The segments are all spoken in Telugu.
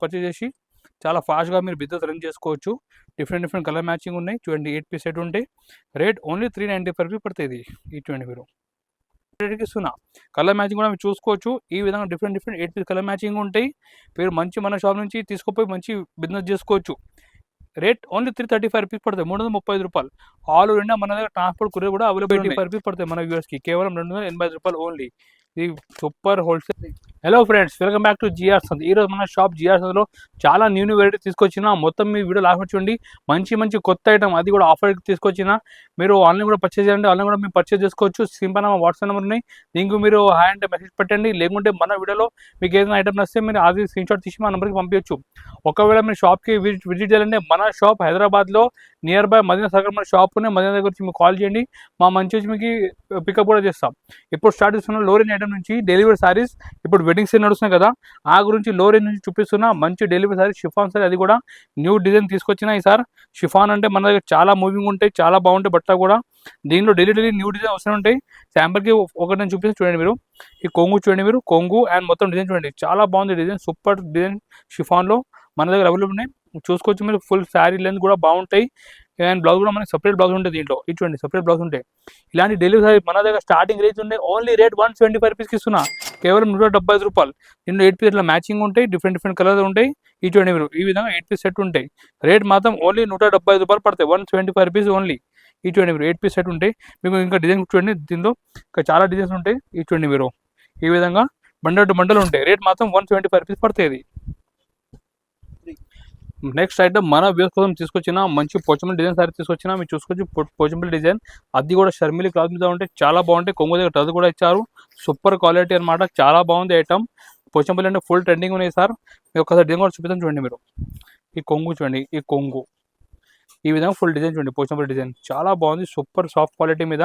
పర్చేజ్ చేసి చాలా ఫాస్ట్గా మీరు బిజినెస్ రన్ చేసుకోవచ్చు. డిఫరెంట్ కలర్ మ్యాచింగ్ ఉన్నాయి చూడండి. 8 పీస్ సెట్ ఉంటాయి. రేట్ ఓన్లీ 395 రూపీస్ పడుతుంది. ఈ చూడండి మీరు రేట్కి ఇస్తున్నా. కలర్ మ్యాచింగ్ కూడా మీరు చూసుకోవచ్చు. ఈ విధంగా డిఫరెంట్ 8 పీస్ కలర్ మ్యాచింగ్ ఉంటాయి. మీరు మంచి మన షాప్ నుంచి తీసుకుపోయి మంచి బిజినెస్ చేసుకోవచ్చు. రేట్ ఓన్లీ 335 రూపీస్ పడుతుంది. 335 రూపాయలు. ఆల్ ఓవర్ ఇండియా మన దగ్గర ట్రాన్స్పోర్ట్ కొరియర్ కూడా అవైలబిలిటీ 85 రూపీస్ పడుతుంది మన వ్యూవర్స్కి. కేవలం 285 రూపాయలు ఓన్లీ. ఇది super wholesale. Hello friends, welcome back to GR Sant. ఈరోజు మన షాప్ జిఆర్ సంత్లో చాలా న్యూ వెరైటీ తీసుకొచ్చిన. మొత్తం మీ వీడియో లాస్ట్ చూడండి. మంచి కొత్త ఐటమ్, అది కూడా ఆఫర్ తీసుకొచ్చిన. మీరు ఆన్లైన్ కూడా పర్చేజ్ చేయండి. ఆన్లైన్ కూడా మీరు పర్చేజ్ చేసుకోవచ్చు. సింపుల్ నా వాట్సాప్ నెంబర్ ఉన్నాయి. దీనికి మీరు హాయ్ అంటే మెసేజ్ పెట్టండి. లేకుంటే మన వీడియోలో మీకు ఏదైనా ఐటమ్ వస్తే మీరు అది స్క్రీన్ షాట్ తీసి మా నెంబర్కి పంపించచ్చు. ఒకవేళ మీరు షాప్కి విజిట్ చేయాలంటే మన షాప్ హైదరాబాద్లో నియర్ బై మదీనా సర్కిల్ మన షాప్ ఉన్నాయి. మదీనా దగ్గర వచ్చి మీకు కాల్ చేయండి. మా మంచి వచ్చి మీకు పికప్ కూడా చేస్తాం. ఇప్పుడు స్టార్ట్ చేస్తున్న లో రేంజ్ ఐటమ్ నుంచి డెలివరీ సారీస్. ఇప్పుడు వెడ్డింగ్ సీజన్ నడుస్తున్నాయి కదా, ఆ గురించి లో రేంజ్ నుంచి చూపిస్తున్నా. మంచి డెలివరీ సారీ షిఫాన్ సారీ, అది కూడా న్యూ డిజైన్ తీసుకొచ్చిన. ఈసారి షిఫాన్ అంటే మన దగ్గర చాలా మూవింగ్ ఉంటాయి, చాలా బాగుంటాయి బట్ట కూడా. దీనిలో డైలీ న్యూ డిజైన్ వస్తూ ఉంటాయి. శాంపుల్కి ఒకటి నేను చూపిస్తే చూడండి మీరు. ఈ కొంగు చూడండి మీరు, కొంగు అండ్ మొత్తం డిజైన్ చూడండి. చాలా బాగుంది డిజైన్, సూపర్ డిజైన్ షిఫాన్లో మన దగ్గర అవైలబుల్ ఉన్నాయి. చూసుకోవచ్చు మీరు. ఫుల్ శారీ లెంత్ కూడా బాగుంటాయి. అండ్ బ్లౌజ్ కూడా మనకి సపరేట్ బ్లౌజ్ ఉంటుంది. దీంట్లో ఇది చూడండి, సపరేట్ బ్లౌజ్ ఉంటాయి. ఇలాంటి డెలివరీ సారీ మన దగ్గర స్టార్టింగ్ రేంజ్ ఉన్నాయి. ఓన్లీ రేట్ 175 రూపీస్కి ఇస్తున్నా. కేవలం 175 రూపాయలు. దీంట్లో 8 పీస్ల మ్యాచింగ్ ఉంటాయి. డిఫరెంట్ కలర్స్ ఉంటాయి. ఈ చూడండి మీరు, ఈ విధంగా 8 పీస్ సెట్ ఉంటాయి. రేట్ మాత్రం ఓన్లీ 175 రూపాయలు పడతాయి. 175 రూపీస్ ఓన్లీ. ఈ చూడండి మీరు, 8 పీస్ సెట్ ఉంటాయి. మీకు ఇంకా డిజైన్ చూడండి, దీంట్లో ఇంకా చాలా డిజైన్స్ ఉంటాయి. ఈ చూడండి మీరు, ఈ విధంగా బండలు ఉంటాయి. రేట్ మాత్రం 175 రూపీస్ పడుతుంది. నెక్స్ట్ ఐటమ్ మన వ్యూస్ కోసం తీసుకొచ్చిన మంచి పోచంపల్లి డిజైన్ సారీ తీసుకొచ్చిన. మీరు చూసుకోవచ్చు పోచంపల్లి డిజైన్, అది కూడా షర్మిలి క్లాత్ మీద ఉంటాయి. చాలా బాగుంటాయి. కొంగు దగ్గర టజ్ కూడా ఇచ్చారు. సూపర్ క్వాలిటీ అనమాట. చాలా బాగుంది ఐటమ్. పోచంపల్లి అంటే ఫుల్ ట్రెండింగ్ ఉన్నాయి సార్. మీరు ఒకసారి డిజైన్ కూడా చూపిస్తాను చూడండి మీరు. ఈ కొంగు చూడండి, ఈ కొంగు ఈ విధంగా ఫుల్ డిజైన్ చూడండి. పోచంపల్లి డిజైన్ చాలా బాగుంది. సూపర్ సాఫ్ట్ క్వాలిటీ మీద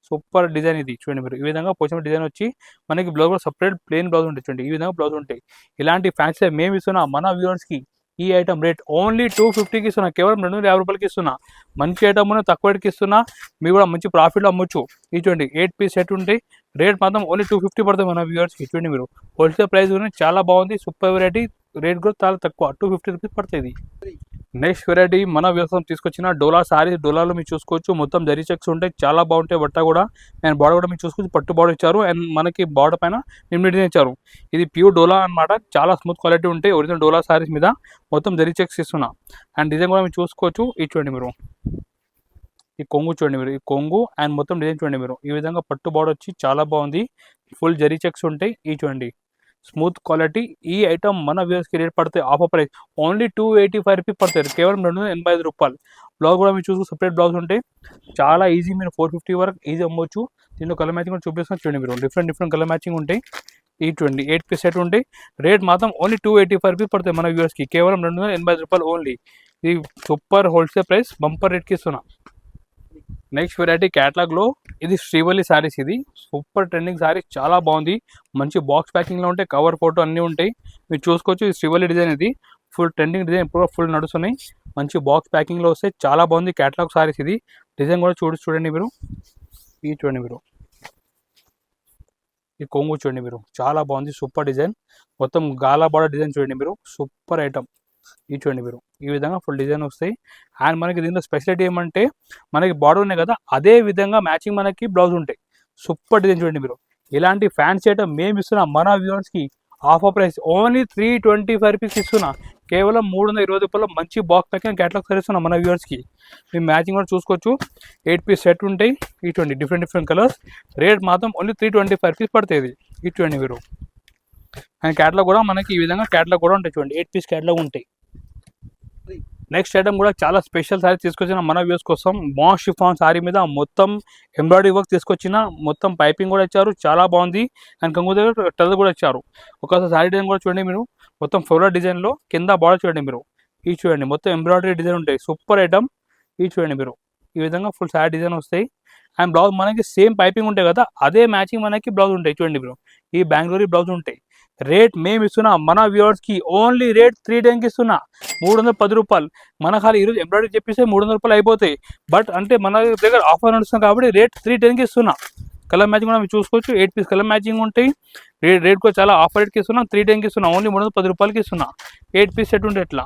సూపర్ డిజైన్ ఇది చూడండి మీరు. ఈ విధంగా పోచంపల్లి డిజైన్ వచ్చి మనకి బ్లౌజ్ కూడా సపరేట్ ప్లెయిన్ బ్లౌజ్ ఉంటుంది చూడండి. ఈ విధంగా బ్లౌజ్ ఉంటాయి. ఇలాంటి ఫ్యాన్సీ మేము ఇస్తున్నాం మన వ్యూవర్స్కి. ఈ ఐటమ్ రేట్ ఓన్లీ 250కి ఇస్తున్నా. కేవలం 250 రూపాయలకి ఇస్తున్నా. మంచి ఐటమ్ తక్కువ రేట్కి ఇస్తున్నా. మీరు కూడా మంచి ప్రాఫిట్లో అమ్మొచ్చు. ఈ చూడండి 8 పీస్ సెట్ ఉంటాయి. రేట్ మాత్రం ఓన్లీ 250 పడుతుంది మన వ్యూవర్స్కి. చూడండి మీరు, హోల్సేల్ ప్రైస్ కూడా చాలా బాగుంది. Super variety. రేట్ కూడా చాలా తక్కువ, 250 రూపీస్ పడుతుంది. నెక్స్ట్ వెరైటీ మన వ్యవసాయం తీసుకొచ్చిన డోలా సారీస్. డోలాలో మీరు చూసుకోవచ్చు మొత్తం జరీ చెక్స్ ఉంటాయి. చాలా బాగుంటాయి బట్ట కూడా. అండ్ బార్డర్ కూడా మీరు చూసుకోవచ్చు, పట్టు బార్డర్ ఇచ్చారు. అండ్ మనకి బార్డర్ పైన నిమ్మ డిజైన్ ఇచ్చారు. ఇది ప్యూర్ డోలా అనమాట. చాలా స్మూత్ క్వాలిటీ ఉంటాయి. ఒరిజినల్ డోలా సారీస్ మీద మొత్తం జరీ చెక్స్ ఇస్తున్నా. అండ్ డిజైన్ కూడా మీరు చూసుకోవచ్చు. ఇది చూడండి మీరు, ఈ కొంగు చూడండి మీరు, ఈ కొంగు అండ్ మొత్తం డిజైన్ చూడండి మీరు. ఈ విధంగా పట్టు బార్డర్ వచ్చి చాలా బాగుంది. ఫుల్ జరీ చెక్స్ ఉంటాయి. ఈ చూడండి స్మూత్ క్వాలిటీ. ఈ ఐటమ్ మన వ్యూవర్స్కి రేట్ పడతాయి. ఆఫర్ ప్రైస్ ఓన్లీ 285 రూపీస్ పడతాయి. కేవలం 285 రూపాయలు. బ్లౌజ్ కూడా మీరు చూసుకు సపరేట్ బ్లౌజ్ ఉంటాయి. చాలా ఈజీ, మీరు 450 వరకు ఈజీ అమ్మవచ్చు. దీంట్లో కలర్ మ్యాచింగ్ కూడా చూపిస్తాను చూడండి మీరు. డిఫరెంట్ కలర్ మ్యాచింగ్ ఉంటాయి. ఈ చూడండి 8 పీస్ సెట్ ఉంటాయి. రేట్ మాత్రం ఓన్లీ 285 రూపీస్ పడతాయి మన వ్యూవర్స్కి. కేవలం 285 రూపాయలు ఓన్లీ. ఇది సూపర్ హోల్సేల్ ప్రైస్, బంపర్ రేట్కి ఇస్తున్నా. నెక్స్ట్ వెరైటీ క్యాటలాగ్లో ఇది శ్రీవల్లి శారీస్. ఇది సూపర్ ట్రెండింగ్ శారీ, చాలా బాగుంది. మంచి బాక్స్ ప్యాకింగ్లో ఉంటాయి. కవర్ ఫోటో అన్నీ ఉంటాయి. మీరు చూసుకోవచ్చు. ఇది శ్రీవల్లి డిజైన్. ఇది ఫుల్ ట్రెండింగ్ డిజైన్, ఇప్పుడు ఫుల్ నడుస్తున్నాయి. మంచి బాక్స్ ప్యాకింగ్లో వస్తాయి. చాలా బాగుంది క్యాటలాగ్ శారీస్. ఇది డిజైన్ కూడా చూడండి మీరు. ఇది చూడండి మీరు, ఈ కొంగు చూడండి మీరు. చాలా బాగుంది. Super design. మొత్తం గాలా బార్డర్ డిజైన్ చూడండి మీరు. Super item. ఇది చూడండి మీరు, ఈ విధంగా ఫుల్ డిజైన్ వస్తాయి. అండ్ మనకి దీంట్లో స్పెషాలిటీ ఏమంటే మనకి బార్డర్ ఉన్నాయి కదా, అదే విధంగా మ్యాచింగ్ మనకి బ్లౌజ్ ఉంటాయి. సూపర్ డిజైన్ చూడండి మీరు. ఇలాంటి ఫ్యాన్సీ ఐటమ్ మేము ఇస్తున్నాం మన వ్యూవర్స్కి. ఆఫర్ ప్రైస్ ఓన్లీ 325 రూపీస్ ఇస్తున్నా. కేవలం 320 రూపాయలు. మంచి బాక్స్ ప్యాకింగ్ క్యాటలాగ్ సారీస్ ఇస్తున్నాం మన వ్యూవర్స్కి. మేము మ్యాచింగ్ కూడా చూసుకోవచ్చు. 8 పీస్ సెట్ ఉంటాయి. ఇటువంటి డిఫరెంట్ కలర్స్. రేట్ మాత్రం ఓన్లీ 325 రూపీస్ పడుతుంది. ఇటువంటి మీరు. అండ్ క్యాటలాగ్ కూడా మనకి ఈ విధంగా క్యాటలాగ్ కూడా ఉంటాయి చూడండి. 8 పీస్ క్యాటలాగ్ ఉంటాయి. నెక్స్ట్ ఐటమ్ కూడా చాలా స్పెషల్ సారీ తీసుకొచ్చిన మన వ్యూస్ కోసం. మాస్ షిఫాన్ సారీ మీద మొత్తం ఎంబ్రాయిడరీ వర్క్ తీసుకొచ్చిన. మొత్తం పైపింగ్ కూడా ఇచ్చారు. చాలా బాగుంది. అండ్ కంగు దగ్గర టల్ కూడా ఇచ్చారు. ఒకసారి సారీ డిజైన్ కూడా చూడండి మీరు. మొత్తం ఫ్లోరల్ డిజైన్లో కింద బార్డర్ చూడండి మీరు. ఇది చూడండి మొత్తం ఎంబ్రాయిడరీ డిజైన్ ఉంటాయి. Super item. ఇది చూడండి మీరు, ఈ విధంగా ఫుల్ సారీ డిజైన్ వస్తాయి. అండ్ బ్లౌజ్ మనకి సేమ్ పైపింగ్ ఉంటాయి కదా, అదే మ్యాచింగ్ మనకి బ్లౌజ్ ఉంటాయి చూడండి మీరు. ఈ బెంగళూరు బ్లౌజ్ ఉంటాయి. రేట్ మేము ఇస్తున్నా మన వ్యూవర్స్కి. ఓన్లీ రేట్ 310కి ఇస్తున్నా. 310 రూపాయలు. మన ఖాళీ ఈరోజు ఎంబ్రాయిడరీ చెప్పేస్తే 300 రూపాయలు అయిపోతాయి. బట్ అంటే మన దగ్గర ఆఫర్ నడుస్తుంది కాబట్టి రేట్ 310కి ఇస్తున్నా. కలర్ మ్యాచింగ్ కూడా మీరు చూసుకోవచ్చు. 8 పీస్ కలర్ మ్యాచింగ్ ఉంటాయి. రేట్ కూడా చాలా ఆఫర్ రేట్కి ఇస్తున్నా, 310కి ఇస్తున్నా, ఓన్లీ 310 రూపాయలకి ఇస్తున్నా. 8 పీస్ సెట్ ఉంటే ఎట్లా.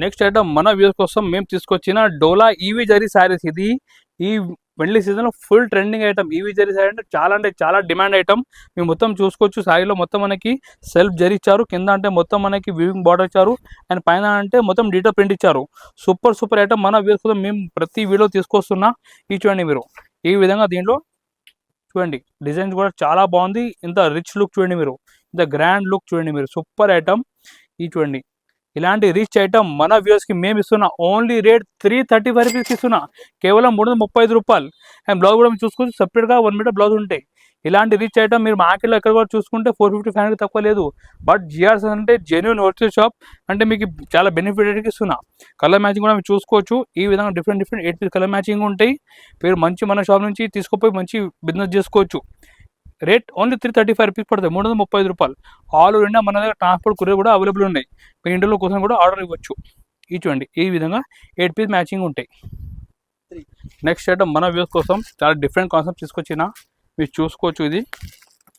నెక్స్ట్ ఐటమ్ మన వ్యూస్ కోసం మేము తీసుకొచ్చిన డోలా ఈవీ జరీ శారీస్. ఇది ఈ పెళ్లి సీజన్ లో full trending item. EV zari sari అంటే చాలా డిమాండ్ ఐటమ్. మేము మొత్తం చూసుకోవచ్చు, శారీలో మొత్తం మనకి సెల్ఫ్ జరీ ఇచ్చారు, కింద అంటే మొత్తం మనకి వీవింగ్ బార్డర్ ఇచ్చారు, అండ్ పైన అంటే మొత్తం డీటెయిల్ ప్రింట్ ఇచ్చారు. సూపర్ ఐటమ్ మన వ్యూస్ కోసం మేము ప్రతి వీడియో తీసుకొస్తున్నా. ఈ చూడండి మీరు ఈ విధంగా దీంట్లో చూడండి డిజైన్స్ కూడా చాలా బాగుంది. ఇంత రిచ్ లుక్ చూడండి మీరు, ఇంత గ్రాండ్ లుక్ చూడండి మీరు, సూపర్ ఐటమ్. ఈ చూడండి ఇలాంటి రిచ్ ఐటమ్ మన వ్యూస్కి మేము ఇస్తున్నా. ఓన్లీ రేట్ 335 రూపీస్కి ఇస్తున్నా, కేవలం 335 రూపాయలు. అండ్ బ్లౌజ్ కూడా మీరు చూసుకుంటే సపరేట్గా 1 మీటర్ బ్లౌజ్ ఉంటాయి. ఇలాంటి రిచ్ ఐటమ్ మీరు మార్కెట్లో ఎక్కడ కూడా చూసుకుంటే 450-500 తక్కువ లేదు. బట్ జిఆర్స్ అంటే జెన్యూన్ హోల్సేల్ షాప్, అంటే మీకు చాలా బెనిఫిట్ ఇస్తున్నా. కలర్ మ్యాచింగ్ కూడా మీరు చూసుకోవచ్చు. ఈ విధంగా డిఫరెంట్ 8 పీస్ కలర్ మ్యాచింగ్ ఉంటాయి. మీరు మంచి మన షాప్ నుంచి తీసుకుపోయి మంచి బిజినెస్ చేసుకోవచ్చు. రేట్ ఓన్లీ 335 రూపీస్ పడుతుంది, 335 రూపాయలు. ఆల్ ఓవర్ ఇండియా మన దగ్గర ట్రాన్స్పోర్ట్ కొరియర్ కూడా అవైలబుల్ ఉన్నాయి. మీ ఇంట్లో కోసం కూడా ఆర్డర్ ఇవ్వచ్చు. ఈ చూడండి ఈ విధంగా 8 పీస్ మ్యాచింగ్ ఉంటాయి. నెక్స్ట్ ఐటమ్ మన వ్యూస్ కోసం చాలా డిఫరెంట్ కాన్సెప్ట్ తీసుకొచ్చిన, మీరు చూసుకోవచ్చు. ఇది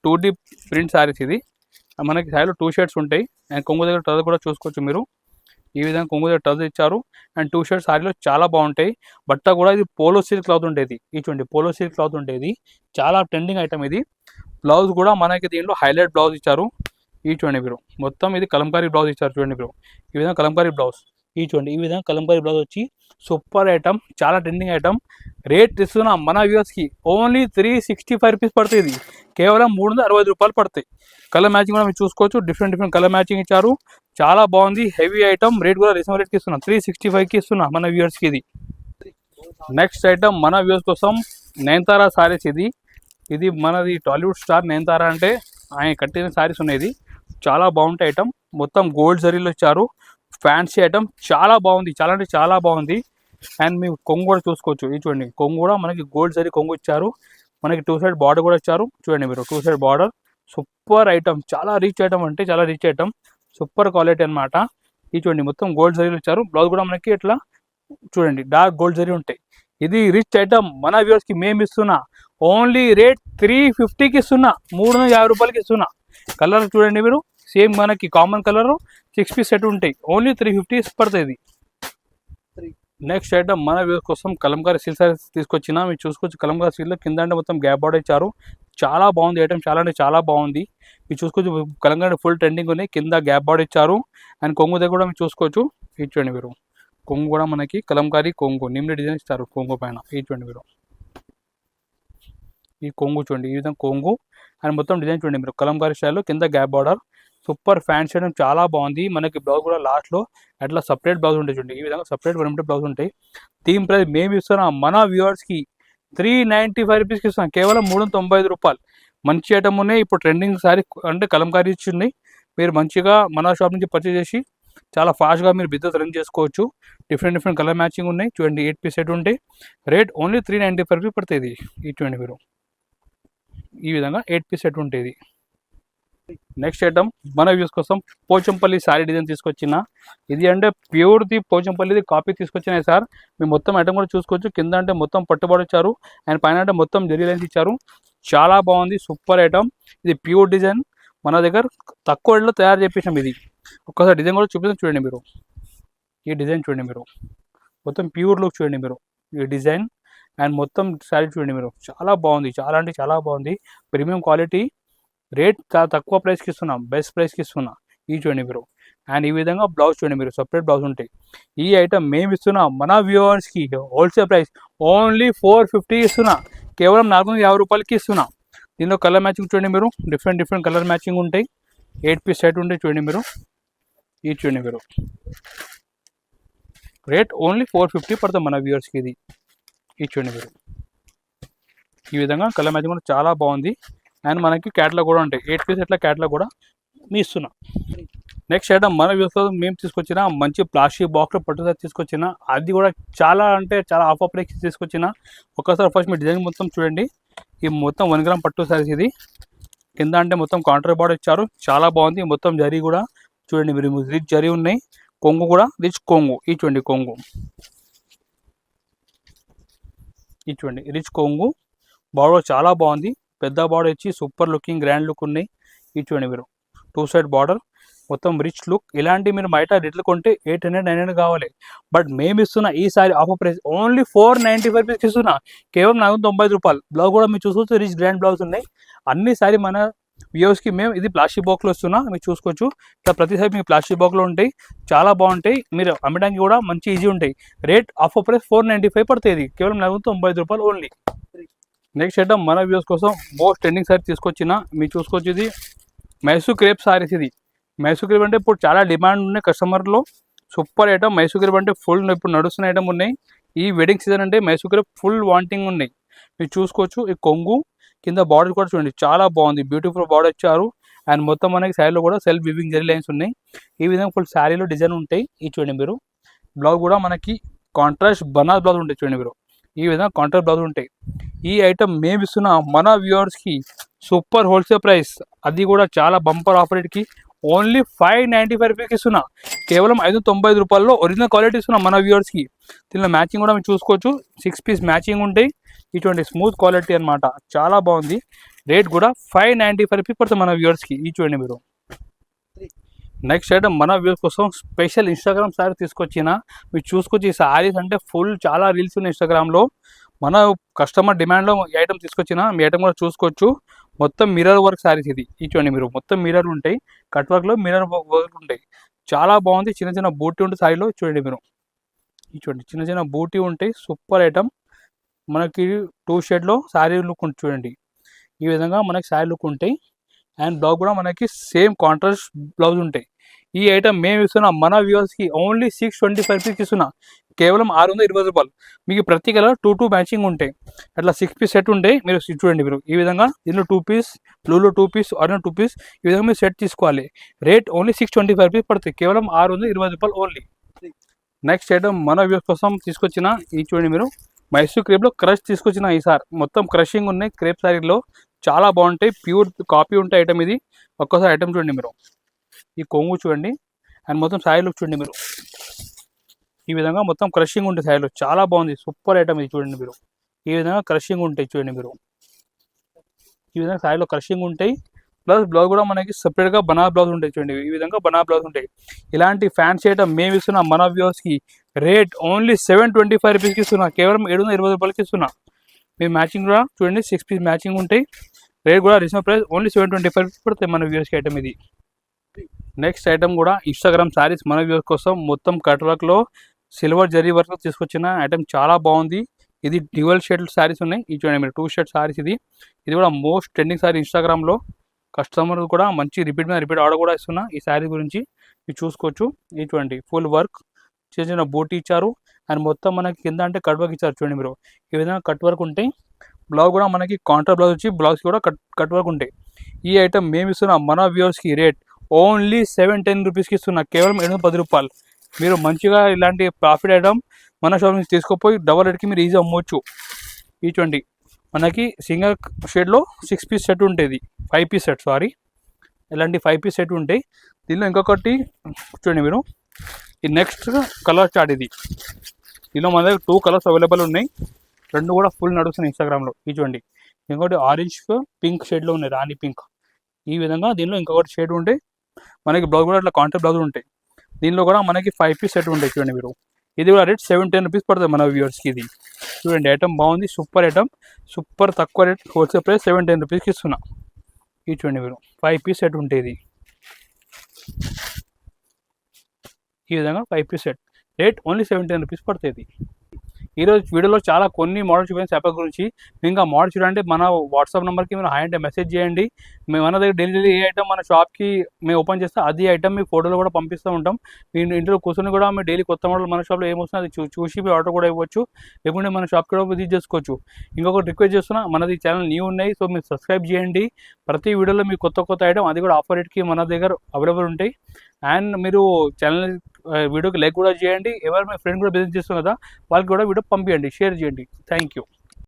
2D ప్రింట్ శారీస్. ఇది మనకి శారీలో 2 షేడ్స్ ఉంటాయి. అండ్ కొంగు దగ్గర ట్రౌజర్ కూడా చూసుకోవచ్చు మీరు. ఈ విధంగా కొంగు దగ్గర ట్రౌజర్ ఇచ్చారు, అండ్ 2 షేడ్స్ శారీలో చాలా బాగుంటాయి. బట్ట కూడా ఇది పోలో సిల్క్ క్లాత్ ఉండేది. ఈ చూడండి పోలో సిల్క్ క్లాత్ ఉండేది, చాలా ట్రెండింగ్ ఐటమ్ ఇది. బ్లౌజ్ కూడా మనకి దీంట్లో హైలైట్ బ్లౌజ్ ఇచ్చారు. ఈ చూడండి మీరు మొత్తం ఇది కలంకారీ బ్లౌజ్ ఇచ్చారు. చూడండి మీరు ఈ విధంగా కలంకారీ బ్లౌజ్. ఈ చూడండి ఈ విధంగా కలంకారీ బ్లౌజ్ వచ్చి సూపర్ ఐటమ్, చాలా ట్రెండింగ్ ఐటమ్. రేట్ ఇస్తున్నా మన వ్యూవర్స్కి ఓన్లీ 365 రూపీస్ పడుతుంది, కేవలం 360 రూపాయలు పడతాయి. కలర్ మ్యాచింగ్ కూడా మీరు చూసుకోవచ్చు, డిఫరెంట్ కలర్ మ్యాచింగ్ ఇచ్చారు, చాలా బాగుంది. హెవీ ఐటమ్, రేట్ కూడా రీజనబుల్ రేట్కి ఇస్తున్నా, 365కి ఇస్తున్నా మన వ్యూవర్స్కి ఇది. నెక్స్ట్ ఐటమ్ మన వ్యూవర్స్ కోసం నయనతారా సారీస్. ఇది మనది టాలీవుడ్ స్టార్ నయనతారా, అంటే ఆయన కట్టిన శారీస్ ఉన్నాయి. చాలా బాగుంటాయి ఐటమ్, మొత్తం గోల్డ్ జరీలో ఇచ్చారు. ఫ్యాన్సీ ఐటమ్, చాలా బాగుంది, చాలా అంటే చాలా బాగుంది. అండ్ మీరు కొంగు కూడా చూసుకోవచ్చు. ఇది చూడండి కొంగు కూడా మనకి గోల్డ్ జరీ కొంగు ఇచ్చారు, మనకి 2 సైడ్ బార్డర్ కూడా ఇచ్చారు. చూడండి మీరు 2 సైడ్ బార్డర్. సూపర్ ఐటమ్, చాలా రిచ్ ఐటమ్, అంటే చాలా రిచ్ ఐటమ్, సూపర్ క్వాలిటీ అనమాట. ఇది చూడండి మొత్తం గోల్డ్ జరీలో ఇచ్చారు. బ్లౌజ్ కూడా మనకి ఇట్లా చూడండి డార్క్ గోల్డ్ జరీ ఉంటాయి. ఇది రిచ్ ఐటమ్ మన వ్యూవర్స్కి మేము ఇస్తున్నా. ఓన్లీ రేట్ 350కి ఇస్తున్నా, 350 రూపాయలకి ఇస్తున్నా. కలర్ చూడండి మీరు, సేమ్ మనకి కామన్ కలర్ 6 పీస్ సెట్ ఉంటాయి. ఓన్లీ 350 పడుతుంది. నెక్స్ట్ ఐటమ్ మన వ్యూవర్స్ కోసం కలంకారీ సిల్క్ సారీస్ తీసుకొచ్చిన, మీరు చూసుకోవచ్చు. కలంకారీ సిల్క్ కింద అంటే మొత్తం గ్యాప్ బార్డర్ ఇచ్చారు, చాలా బాగుంది ఐటమ్, చాలా అంటే చాలా బాగుంది. మీరు చూసుకోవచ్చు కలంకారీ ఫుల్ ట్రెండింగ్ ఉన్నాయి, కింద గ్యాప్ బార్డర్ ఇచ్చారు. అండ్ కొంగు దగ్గర కూడా మీరు చూసుకోవచ్చు. ఇచ్చండి మీరు కొంగు కూడా మనకి కలంకారీ కొంగు నిమ్మ డిజైన్ ఇస్తారు కొంగు పైన. చూడండి మీరు ఈ కొంగు చూడండి, ఈ విధంగా కొంగు అండ్ మొత్తం డిజైన్ చూడండి మీరు, కలంకారీ స్టైల్లో కింద గ్యాప్ బార్డర్. సూపర్ ఫ్యాన్ చేయడం చాలా బాగుంది. మనకి బ్లౌజ్ కూడా లాస్ట్లో అట్లా సపరేట్ బ్లౌజ్ ఉంటాయి చూడండి, ఈ విధంగా సపరేట్ 1 మీటర్ బ్లౌజ్ ఉంటాయి. దీని ప్రైస్ మేము ఇస్తున్నాం మన వ్యూవర్స్కి 395 రూపీస్కి ఇస్తున్నాం, కేవలం 395 రూపాయలు. మంచి ఐటమ్ ఉన్నాయి. ఇప్పుడు ట్రెండింగ్ సారీ అంటే కలంకారీ ఇచ్చింది. మీరు మంచిగా మన షాప్ నుంచి పర్చేజ్ చేసి చాలా ఫాస్ట్గా మీరు బిజినెస్ రన్ చేసుకోవచ్చు. డిఫరెంట్ కలర్ మ్యాచింగ్ ఉన్నాయి. చూడండి 8 పీస్ సెట్ ఉంటాయి. రేట్ ఓన్లీ 395 రూపీస్ పడుతుంది. ఇది చూడండి మీరు ఈ విధంగా 8 పీస్ సెట్ ఉంటుంది. నెక్స్ట్ ఐటమ్ మన వ్యూస్ కోసం పోచంపల్లి శారీ డిజైన్ తీసుకొచ్చిన. ఇది అంటే ప్యూర్ది పోచంపల్లిది కాపీ తీసుకొచ్చినాయి సార్. మేము మొత్తం ఐటమ్ కూడా చూసుకోవచ్చు. కింద అంటే మొత్తం పట్టుబడి ఇచ్చారు, అండ్ పైన అంటే మొత్తం జరీ లైన్స్ ఇచ్చారు. చాలా బాగుంది, సూపర్ ఐటమ్. ఇది ప్యూర్ డిజైన్, మన దగ్గర తక్కువ రేట్లో తయారు చేపించాం. ఇది ఒక్కసారి డిజైన్ కూడా చూపిస్తాం చూడండి మీరు. ఈ డిజైన్ చూడండి మీరు, మొత్తం ప్యూర్ లుక్ చూడండి మీరు, ఈ డిజైన్ అండ్ మొత్తం శారీ చూడండి మీరు, చాలా బాగుంది, చాలా అంటే చాలా బాగుంది. ప్రీమియం క్వాలిటీ, రేట్ చాలా తక్కువ ప్రైస్కి ఇస్తున్నాం, బెస్ట్ ప్రైస్కి ఇస్తున్నా. ఈ చూడండి మీరు. అండ్ ఈ విధంగా బ్లౌజ్ చూడండి మీరు, సపరేట్ బ్లౌజ్ ఉంటాయి. ఈ ఐటమ్ మేము ఇస్తున్నాం మన వ్యూవర్స్కి హోల్సేల్ ప్రైస్ ఓన్లీ 450 ఇస్తున్నా, కేవలం 450 రూపాయలకి ఇస్తున్నా. దీనిలో కలర్ మ్యాచింగ్ చూడండి మీరు, డిఫరెంట్ కలర్ మ్యాచింగ్ ఉంటాయి. 8 పీస్ సెట్ ఉంటాయి చూడండి మీరు. ఇది చూడండి మీరు, రేట్ ఓన్లీ 450 పడుతుంది మన వ్యూవర్స్కి ఇది. ఇది చూడండి మీరు, ఈ విధంగా కలర్ మ్యాచింగ్ కూడా చాలా బాగుంది. అండ్ మనకి క్యాట్లాగ్ కూడా ఉంటాయి, 8 పీస్ ఎట్లా క్యాట్లాగ్ కూడా మీ ఇస్తున్నా. నెక్స్ట్ ఐటమ్ మన వ్యూస్ మేము తీసుకొచ్చిన మంచి ప్లాస్టిక్ బాక్స్లో పట్టుదల తీసుకొచ్చిన, అది కూడా చాలా అంటే చాలా ఆఫర్ ప్రైస్ తీసుకొచ్చిన. ఒకసారి ఫస్ట్ మీ డిజైన్ మొత్తం చూడండి. ఈ మొత్తం 1 గ్రామ్ పట్టు సారీస్. ఇది కింద అంటే మొత్తం కాంట్రాస్ట్ బార్డర్ ఇచ్చారు, చాలా బాగుంది. మొత్తం జరీ కూడా చూడండి మీరు, రిచ్ జరీ ఉన్నాయి. కొంగు కూడా రిచ్ కొంగు. ఈ చూడండి కొంగు, ఈ చూడండి రిచ్ కొంగు. బార్డర్ చాలా బాగుంది, పెద్ద బార్డర్ ఇచ్చి సూపర్ లుకింగ్ గ్రాండ్ లుక్ ఉన్నాయి. ఇది చూడండి మీరు 2 సైడ్ బార్డర్ మొత్తం రిచ్ లుక్. ఇలాంటి మీరు బయట రేట్లు కొంటే 800 900 కావాలి. బట్ మేము ఇస్తున్న ఈ సారీ ఆఫర్ ప్రైస్ ఓన్లీ 495 రూపీస్కి ఇస్తున్నా, కేవలం 495 రూపాయలు. బ్లౌజ్ కూడా మీరు చూసుకోవచ్చు, రిచ్ గ్రాండ్ బ్లౌజ్ ఉన్నాయి. అన్ని సారీ మన వ్యూవర్స్కి మేము ఇది ప్లాస్టిక్ బాక్స్లో ఇస్తున్నా, మీరు చూసుకోవచ్చు. ఇట్లా ప్రతిసారి మీకు ప్లాస్టిక్ బాక్స్లో ఉంటాయి, చాలా బాగుంటాయి. మీరు అమ్మడానికి కూడా మంచి ఈజీ ఉంటాయి. రేట్ ఆఫర్ ప్రైస్ 495 పడుతుంది, కేవలం 495 రూపాయలు ఓన్లీ. నెక్స్ట్ ఐటమ్ మన వ్యూవర్స్ కోసం మోస్ట్ ట్రెండింగ్ సారీ తీసుకొచ్చిన, మీరు చూసుకోవచ్చు. ఇది మైసూర్ క్రేప్ సారీస్. ఇది మైసూర్ క్రేప్ అంటే ఇప్పుడు చాలా డిమాండ్ ఉన్నాయి కస్టమర్లో. సూపర్ ఐటమ్ మైసూర్ క్రేప్ అంటే ఫుల్ ఇప్పుడు నడుస్తున్న ఐటమ్ ఉన్నాయి. ఈ వెడ్డింగ్ సీజన్ అంటే మైసూర్ క్రేప్ ఫుల్ వాంటింగ్ ఉన్నాయి, మీరు చూసుకోవచ్చు. ఈ కొంగు కింద బార్డర్ కూడా చూడండి, చాలా బాగుంది, బ్యూటిఫుల్ బార్డర్ ఇచ్చారు. అండ్ మొత్తం మనకి శారీలో కూడా సెల్ఫ్ వివింగ్ జరీ లైన్స్ ఉన్నాయి. ఈ విధంగా ఫుల్ శారీలో డిజైన్ ఉంటాయి. ఇది చూడండి మీరు. బ్లౌజ్ కూడా మనకి కాంట్రాస్ట్ బనాస్ బ్లౌజ్ ఉంటాయి, చూడండి మీరు. ఈ విధంగా కాంట్రాస్ట్ బ్లౌజ్ ఉంటాయి. ఈ ఐటమ్ మేము ఇస్తున్న మన వ్యూవర్స్కి సూపర్ హోల్సేల్ ప్రైస్, అది కూడా చాలా బంపర్ ఆఫర్ రేట్కి ఓన్లీ 595 రూపీస్కి ఇస్తున్నా, కేవలం 595 రూపాయల్లో ఒరిజినల్ క్వాలిటీ ఇస్తున్నా మన వ్యూవర్స్కి. దీనిలో మ్యాచింగ్ కూడా మీరు చూసుకోవచ్చు, 6 పీస్ మ్యాచింగ్ ఉంటాయి. ఇటువంటి స్మూత్ క్వాలిటీ అనమాట, చాలా బాగుంది. రేట్ కూడా 595 రూపీస్ పడుతుంది మన వ్యూవర్స్కి. ఈ చూడండి మీరు. నెక్స్ట్ ఐటమ్ మన వ్యూవర్స్ కోసం స్పెషల్ ఇన్స్టాగ్రామ్ సారీ తీసుకొచ్చిన, మీరు చూసుకోవచ్చు. ఈ సారీస్ అంటే ఫుల్ చాలా రీల్స్ ఉన్నాయి ఇన్స్టాగ్రామ్లో. మన కస్టమర్ డిమాండ్లో ఈ ఐటమ్ తీసుకొచ్చిన, మీ ఐటమ్ కూడా చూసుకోవచ్చు. మొత్తం మిర్రర్ వర్క్ సారీస్. ఇది చూడండి మీరు, మొత్తం మిర్రర్ ఉంటాయి, కట్ వర్క్లో మిర్రర్ వర్క్ ఉంటాయి, చాలా బాగుంది. చిన్న చిన్న బూటీ ఉంటుంది సారీలో, చూడండి మీరు. చూడండి చిన్న చిన్న బూటీ ఉంటాయి, సూపర్ ఐటమ్. మనకి 2 షేడ్లో శారీ లుక్ ఉంటుంది, చూడండి. ఈ విధంగా మనకి శారీ లుక్ ఉంటాయి. అండ్ బ్లౌజ్ కూడా మనకి సేమ్ కాంట్రాస్ట్ బ్లౌజ్ ఉంటాయి. ఈ ఐటమ్ మేము ఇస్తున్నా మన వ్యూవర్స్కి ఓన్లీ 625 రూపీస్కి ఇస్తున్నా, కేవలం 620 రూపాయలు. మీకు ప్రతి కలర్ 2 మ్యాచింగ్ ఉంటాయి. అట్లా 6 పీస్ సెట్ ఉంటాయి, మీరు చూడండి మీరు. ఈ విధంగా దీనిలో 2 పీస్, బ్లూలో 2 పీస్, ఆరెంజ్ 2 పీస్, ఈ విధంగా మీరు సెట్ తీసుకోవాలి. రేట్ ఓన్లీ 625 రూపీస్ పడుతుంది, కేవలం 620 రూపాయలు ఓన్లీ. నెక్స్ట్ ఐటమ్ మన వ్యూవర్స్ కోసం తీసుకొచ్చిన, ఈ చూడండి మీరు. మైసూర్ క్రేప్లో క్రష్ తీసుకొచ్చిన ఈసారి మొత్తం క్రషింగ్ ఉన్నాయి క్రేప్ శారీలో, చాలా బాగుంటాయి. ప్యూర్ కాపీ ఉంటాయి ఐటమ్ ఇది. ఒక్కసారి ఐటమ్ చూడండి మీరు. ఈ కొంగు చూడండి, అండ్ మొత్తం శారీలో చూడండి మీరు. ఈ విధంగా మొత్తం క్రషింగ్ ఉంటాయి శారీలో, చాలా బాగుంది, సూపర్ ఐటమ్ ఇది. చూడండి మీరు, ఈ విధంగా క్రషింగ్ ఉంటాయి, చూడండి మీరు. ఈ విధంగా శారీలో క్రషింగ్ ఉంటాయి. ప్లస్ బ్లౌజ్ కూడా మనకి సపరేట్గా బనాస్ బ్లౌజ్ ఉంటాయి, చూడండి. ఈ విధంగా బనాస్ బ్లౌజ్ ఉంటాయి. ఇలాంటి ఫ్యాన్సీ ఐటమ్ మేము ఇస్తున్నా మన వ్యూవర్స్కి, రేట్ ఓన్లీ 725 రూపీస్కి ఇస్తున్నా, కేవలం 720 రూపాయలకి ఇస్తున్నా. మీ మ్యాచింగ్ కూడా చూడండి, 6 పీస్ మ్యాచింగ్ ఉంటాయి. రేట్ కూడా రీజనబుల్ ప్రైస్, ఓన్లీ 725 రూపీస్ పడుతుంది మన వ్యూవర్స్కి ఐటమ్ ఇది. నెక్స్ట్ ఐటమ్ కూడా ఇన్స్టాగ్రామ్ శారీస్ మన వ్యూవర్స్ కోసం, మొత్తం కట్ వర్క్లో సిల్వర్ జరీ వర్క్ తీసుకొచ్చిన ఐటమ్, చాలా బాగుంది. ఇది డ్యూయల్ షేడ్ శారీస్ ఉన్నాయి. ఇది చూడండి మీరు, 2 షేడ్ శారీస్. ఇది కూడా మోస్ట్ ట్రెండింగ్ శారీ ఇన్స్టాగ్రామ్లో. కస్టమర్ కూడా మంచి రిపీట్ మీద రిపీట్ ఆర్డర్ కూడా ఇస్తున్నా ఈ శారీ గురించి, మీరు చూసుకోవచ్చు. ఇది చూడండి, ఫుల్ వర్క్, చిన్న చిన్న బూటీ ఇచ్చారు. అండ్ మొత్తం మనకి కింద అంటే కట్ వర్క్ ఇచ్చారు, చూడండి మీరు. ఈ విధంగా కట్ వర్క్ ఉంటాయి. బ్లౌజ్ కూడా మనకి కాంట్రా బ్లౌజ్ వచ్చి, బ్లౌజ్ కూడా కట్ వర్క్ ఉంటాయి. ఈ ఐటమ్ మేము ఇస్తున్నా మన వ్యూవర్స్కి, రేట్ ఓన్లీ 710 రూపీస్కి ఇస్తున్నా, కేవలం 710 రూపాయలు. మీరు మంచిగా ఇలాంటి ప్రాఫిట్ ఐటమ్ మన షాప్ నుంచి తీసుకుపోయి డబల్ రేట్కి మీరు ఈజీ అమ్మవచ్చు. ఈ చూడండి మనకి సింగల్ షేడ్లో 6 పీస్ సెట్ ఉంటుంది, 5 పీస్ సెట్, సారీ. ఇలాంటి 5 పీస్ సెట్ ఉంటాయి. దీనిలో ఇంకొకటి చూడండి మీరు. ఈ నెక్స్ట్ కలర్ చార్ట్ ఇది. దీనిలో మన దగ్గర 2 కలర్స్ అవైలబుల్ ఉన్నాయి, 2 కూడా ఫుల్ నడుస్తున్నాయి ఇన్స్టాగ్రామ్లో. ఇది చూడండి, ఇంకొకటి ఆరెంజ్ పింక్ షేడ్లో ఉన్నాయి, రాణి పింక్. ఈ విధంగా దీనిలో ఇంకొకటి షేడ్ ఉంటాయి. మనకి బ్లౌజ్ కూడా అట్లా కాంట్రాస్ట్ బ్లౌజ్ ఉంటాయి. దీనిలో కూడా మనకి 5 పీస్ సెట్ ఉంటాయి, చూడండి మీరు. ఇది కూడా రేట్ 710 రూపీస్ పడుతుంది మన వ్యూవర్స్కి. ఇది చూడండి, ఐటమ్ బాగుంది, సూపర్ ఐటమ్, సూపర్ తక్కువ రేట్, హోల్సేల్ ప్రైస్ 710 రూపీస్కి ఇస్తున్నా. ఇది చూడండి మీరు, 5 పీస్ సెట్ ఉంటుంది. ఈ విధంగా 5 piece set, rate only 710 rupees పడుతుంది. ఈరోజు వీడియోలో చాలా కొన్ని మోడల్స్ చూపించాను శారీ గురించి. ఇంకా మోడల్ చూడండి, మన వాట్సాప్ నెంబర్కి మీరు హాయ్ అంటే మెసేజ్ చేయండి. మేము మన దగ్గర డైలీ ఏ ఐటమ్ మన షాప్కి మేము ఓపెన్ చేస్తే అది ఐటమ్ మీ ఫోటోలు కూడా పంపిస్తూ ఉంటాం. మీ ఇంట్లో కూర్చొని కూడా మీరు డైలీ కొత్త మోడల్ మన షాప్లో ఏమొస్తుందో అది చూసి మీ ఆర్డర్ కూడా ఇవ్వచ్చు, లేకుంటే మన షాప్కి కూడా విజిట్ చేసుకోవచ్చు. ఇంకొకటి రిక్వెస్ట్ చేస్తున్నా, మనది ఛానల్ న్యూ ఉన్నాయి, సో మీరు సబ్స్క్రైబ్ చేయండి. ప్రతి వీడియోలో మీకు కొత్త ఐటమ్ అది కూడా ఆఫర్ రేట్కి మన దగ్గర అవైలబుల్ ఉంటాయి. అండ్ మీరు ఛానల్ వీడియోకి లైక్ కూడా చేయండి. ఎవరు మీ ఫ్రెండ్ కూడా బిజినెస్ చేస్తున్నారు కదా, వాళ్ళకి కూడా వీడియో పంపించండి, షేర్ చేయండి. Thank you.